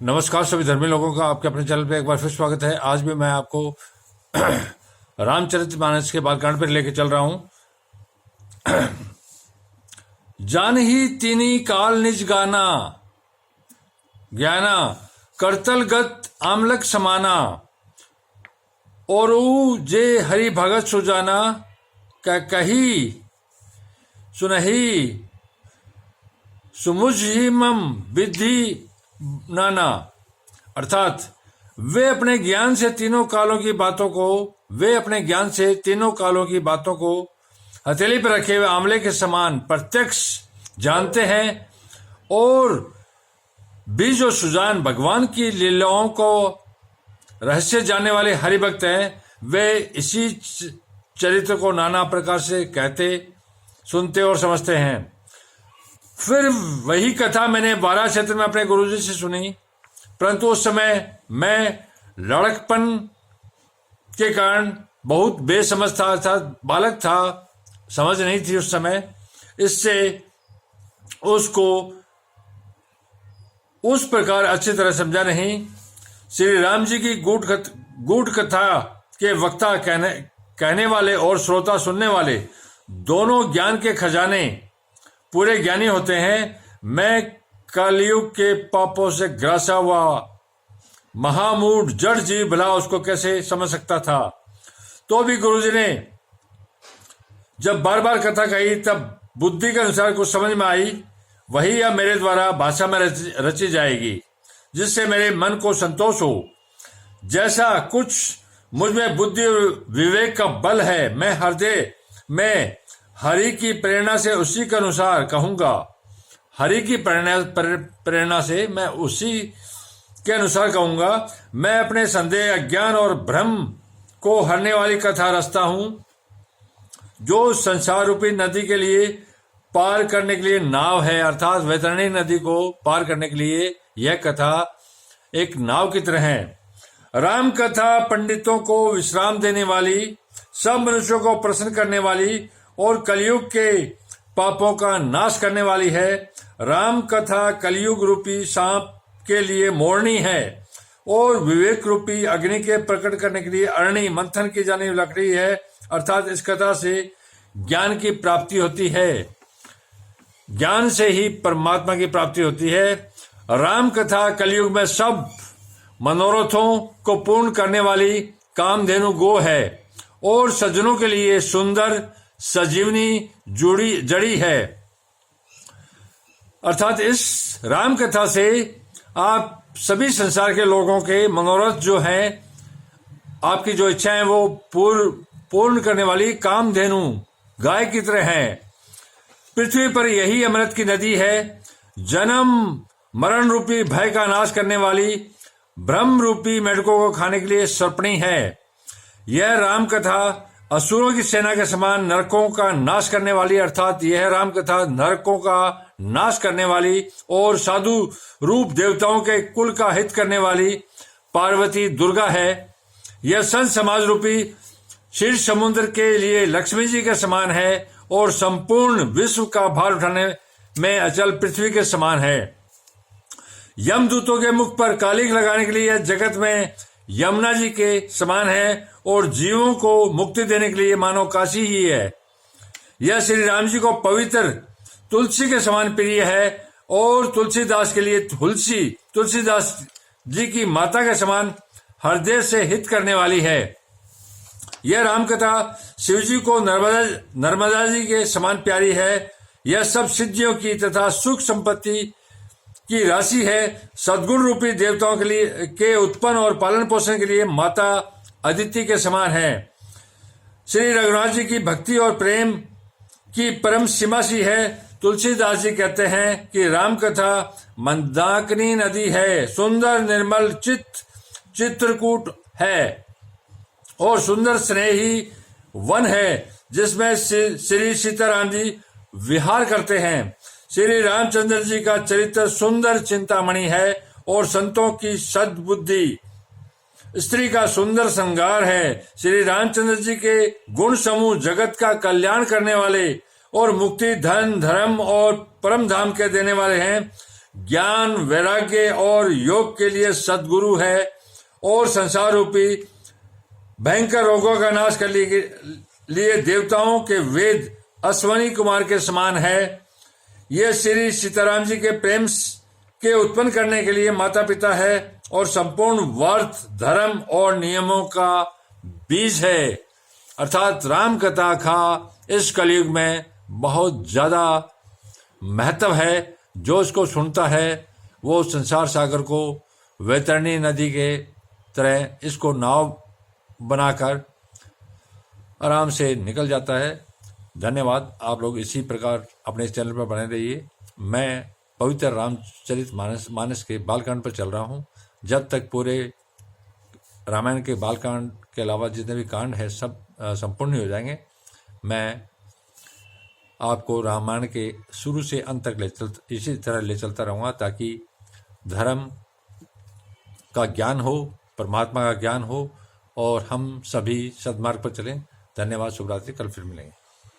नमस्कार सभी धर्मी लोगों का आपके अपने चैनल पे एक बार फिर स्वागत है। आज भी मैं आपको रामचरितमानस के बालकांड पर लेके चल रहा हूं। जान ही तीनी काल निज गाना, ज्ञाना करतलगत आमलक समाना, और जे हरि भगत सुजाना, कही सुनही सुमुझी मम विधि नाना। अर्थात वे अपने ज्ञान से तीनों कालों की बातों को हथेली पर रखे हुए आंवले के समान प्रत्यक्ष जानते हैं, और बीज और सुजान भगवान की लीलाओं को रहस्य जानने वाले हरिभक्त हैं। वे इसी चरित्र को नाना प्रकार से कहते, सुनते और समझते हैं। फिर वही कथा मैंने 12 क्षेत्र में अपने गुरुजी से सुनी, परंतु उस समय मैं लड़कपन के कारण बहुत बेसमझ था, अर्थात बालक था, समझ नहीं थी उस समय। इससे उसको उस प्रकार अच्छी तरह समझा नहीं। श्री राम जी की गूढ़ कथा के वक्ता कहने वाले और श्रोता सुनने वाले दोनों ज्ञान के खजाने पूरे ज्ञानी होते हैं। मैं कलयुग के पापों से ग्रासा हुआ महामूढ़ जड़ जीव भला उसको कैसे समझ सकता था। तो भी गुरुजी ने जब बार बार कथा कही तब बुद्धि के अनुसार कुछ समझ में आई, वही अब मेरे द्वारा भाषा में रची जाएगी, जिससे मेरे मन को संतोष हो। जैसा कुछ मुझ में बुद्धि और विवेक का बल है, मैं हृदय में हरि की प्रेरणा से उसी के अनुसार कहूंगा। हरि की प्रेरणा से मैं उसी के अनुसार कहूंगा। मैं अपने संदेह, अज्ञान और भ्रम को हरने वाली कथा रचता हूं, जो संसार रूपी नदी के लिए पार करने के लिए नाव है। अर्थात वैतरणी नदी को पार करने के लिए यह कथा एक नाव की तरह है। राम कथा पंडितों को विश्राम देने वाली, सब मनुष्यों को प्रसन्न करने वाली और कलयुग के पापों का नाश करने वाली है। राम कथा कलयुग रूपी सांप के लिए मोरनी है, और विवेक रूपी अग्नि के प्रकट करने के लिए अरणी मंथन की जाने वाली लकड़ी है। अर्थात इस कथा से ज्ञान की प्राप्ति होती है, ज्ञान से ही परमात्मा की प्राप्ति होती है। राम कथा कलयुग में सब मनोरथों को पूर्ण करने वाली कामधेनु गो है, और सज्जनों के लिए सुंदर सजीवनी जड़ी है। अर्थात इस राम कथा से आप सभी संसार के लोगों के मनोरथ जो हैं, आपकी जो इच्छाएं, वो पूर्ण करने वाली कामधेनु गाय की तरह है। पृथ्वी पर यही अमृत की नदी है, जन्म मरण रूपी भय का नाश करने वाली, ब्रह्म रूपी मेढकों को खाने के लिए सर्पणी है। यह राम कथा असुरों की सेना के समान नरकों का नाश करने वाली, अर्थात यह राम कथा नरकों का नाश करने वाली और साधु रूप देवताओं के कुल का हित करने वाली पार्वती दुर्गा है। यह संत समाज रूपी क्षीर समुद्र के लिए लक्ष्मी जी के समान है, और संपूर्ण विश्व का भार उठाने में अचल पृथ्वी के समान है। यमदूतों के मुख पर कालिक लगाने के लिए यह जगत में यमुना जी के समान है, और जीवों को मुक्ति देने के लिए मानो काशी ही है। यह श्री राम जी को पवित्र तुलसी के समान प्रिय है, और तुलसीदास के लिए तुलसीदास जी की माता के समान हृदय से हित करने वाली है। यह रामकथा शिव जी को नर्मदा जी के समान प्यारी है। यह सब सिद्धियों की तथा सुख संपत्ति की राशि है। सद्गुण रूपी देवताओं के उत्पन्न और पालन पोषण के लिए माता अदिति के समान है। श्री रघुनाथ जी की भक्ति और प्रेम की परम सीमा सी है। तुलसीदास जी कहते हैं कि राम कथा मंदाकिनी नदी है, सुंदर निर्मल चित्रकूट है, और सुंदर स्नेही वन है, जिसमें श्री सीताराम जी विहार करते हैं। श्री रामचंद्र जी का चरित्र सुंदर चिंतामणि है, और संतों की सद्बुद्धि स्त्री का सुंदर श्रृंगार है। श्री रामचंद्र जी के गुण समूह जगत का कल्याण करने वाले और मुक्ति, धन, धर्म और परम धाम के देने वाले हैं। ज्ञान, वैराग्य और योग के लिए सद्गुरु है और संसार रूपी भयंकर रोगों का नाश कर लिए देवताओं के वेद अश्वनी कुमार के समान है। यह श्री सीताराम जी के प्रेम के उत्पन्न करने के लिए माता पिता है और संपूर्ण वर्थ, धर्म और नियमों का बीज है। अर्थात राम कथा का इस कलयुग में बहुत ज्यादा महत्व है। जो इसको सुनता है वो संसार सागर को वैतरणी नदी के तरह इसको नाव बनाकर आराम से निकल जाता है। धन्यवाद। आप लोग इसी प्रकार अपने इस चैनल पर बने रहिए। मैं पवित्र रामचरित मानस के बालकांड पर चल रहा हूँ। जब तक पूरे रामायण के बालकांड के अलावा जितने भी कांड है सब संपूर्ण हो जाएंगे, मैं आपको रामायण के शुरू से अंत तक इसी तरह ले चलता रहूँगा, ताकि धर्म का ज्ञान हो, परमात्मा का ज्ञान हो और हम सभी सद्मार्ग पर चलें। धन्यवाद। शुभ रात्रि। कल फिर मिलेंगे।